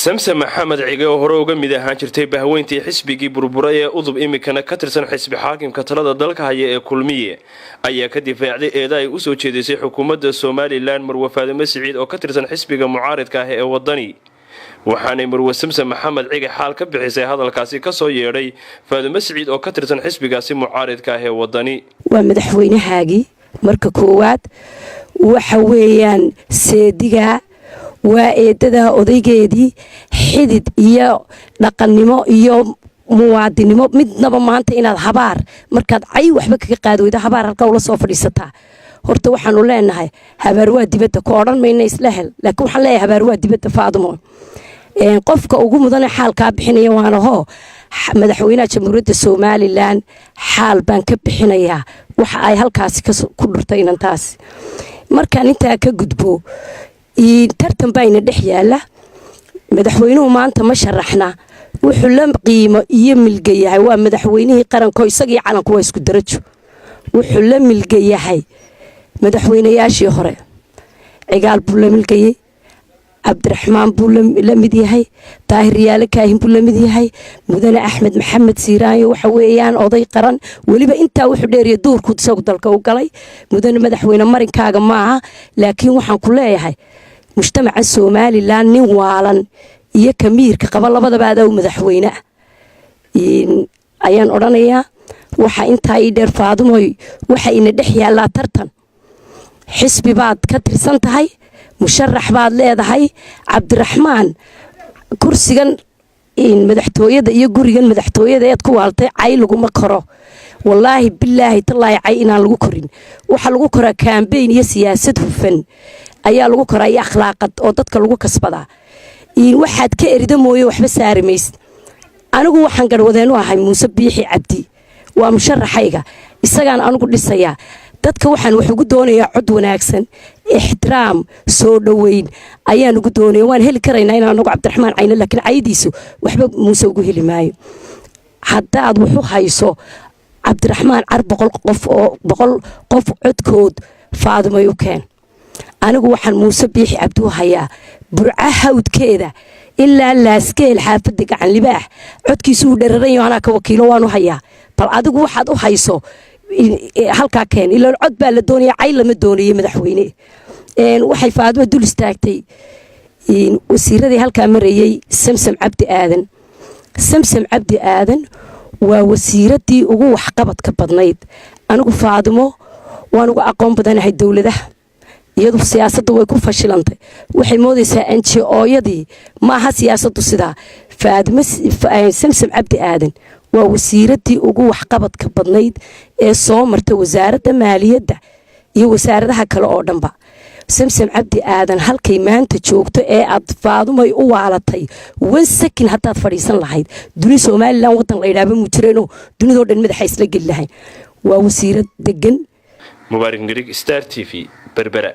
samsam maxamed cige oo hore uga mid ahaan jirtay bahweyntii xisbigii burburay ee udub imikana ka tirsan xisbi xaakimka talada dalka haya ee kulmiye ayaa ka difaacday eeda ay u soo jeedisay xukuumadda Soomaaliland Marwo Faadimo Siciid oo ka tirsan xisbiga mucaaridka ah ee wadani waxaanay Marwo samsam maxamed cige xaal ka bixisay hadalkaasi ka soo yeedhay Faadimo Siciid oo ka tirsan xisbigaasi mucaaridka ah ee wadani waa madaxweynahaagi marka koowaad waxa weeyaan seediga waa eedada odaygeedii xidid iyo dhaqannimo iyo muwaadinimo midnaba maanta inaad habaar markaad cay waxba kaga qaadweydo habaar halka ula soo fadhiisataa horta waxaanu leenahay habaar waa dibadda ku odhan mayna isla hel laakiin waxaan leeyahay habaar waa dibadda Faadimo qofka ugu mudan xaalka bixinaya waana hoo madaxweynaha jamhuuriyadda Soomaaliland xaal baan ka bixinayaa waxa ay halkaas ku dhurtay inantaas markaan intaa ka gudbo tartan bayna dhex yaala madaxweynuhu maanta ma sharaxna wuxuu la qiimo iyo milgayahay waa madaxweynihii qaranka isagii calanku waa isku darajo wuxuu la milgayahay madaxweynayaashii hore cigaal buu la milgayay cabdiraxmaan buu la mid yahay daahir yaale kaahin buu la mid yahay mudane axmed maxamed siiraayo waxa weeyaan oday qaran waliba intaa wuxuu dheeriyo duurku isagu dalka u galay mudane madaxweyne marinkaaga maaha laakiin waxaan ku leeyahay mujtamaca Soomaaliland nin waalan iyo kamiirka qaba labadaba aad madaxweyne ayaan oranayaa waxa intaa ii dheer Faadimo waxa ina dhex yaala tartan xisbi baad ka tirsan tahay musharax baad leedahay cabdiraxmaan kursigan madaxtooyada iyo gurigan madaxtooyada ee ku waaltay cay lagu ma karo wallaahi billaahi tallaahi cay inaan lagu korin waxa lagu koraa campaign iyo siyaasad hufan ayaa lagu koraa iyo akhlaaqad oo dadka lagu kasbadaa waxaad ka erida mooyo waxba saarimays anigu waxaan garwadeen u ahay Muuse Biixi Cabdi waa musharaxayga isagaan anigu dhisayaa dadka waxaan wax ugu doonayaa cod wanaagsan ixtiraam soo dhaweyn ayaan ugu doonayaa waan heli karaynaa inaan anagu cabdiraxmaan cayna laakiin caydiisu waxba Muuse ugu heli maayo haddaad wuxuu hayso cabdiraxmaan car boqol qof codkood Faadimo u keen anigu waxaan Muuse Biixi Cabdi u hayaa burca hawdkeeda ilaa laaskeel xaafada gacan libaax codkiisu uu dheeraran yahay ka wakiilo waan u hayaa bal adigu waxaad u hayso halka keen ila cod baa la doonaya cay lama doonayo madaxweyne waxay Faadimo dul istaagtay wasiiradii halka marayay samsam cabdi aadan waa wasiiradii ugu wax qabadka badnayd anigu Faadimo waan ugu aqoon badanahay dawladaha iyadu siyaasadda way ku fashilantay waxay moodaysaa NGO-yadii maaha siyaasaddu sida Faadimo samsam cabdi aadan waa wasiiradii ugu wax qabadka badnayd ee soo martay wasaaradda maaliyadda iyo wasaaradaha kale oo dhanba samsam cabdi aadan halkay maanta joogto ee aad Faadimo u waalatay 1 second hadaad fadhiisan lahayd duni Soomaaliland wadan la yiraahdo mu jireeno dunidoo dhan madaxa isla gal lahayn waa wasiirad degan Mubaarak Nirig Star TV Berbera.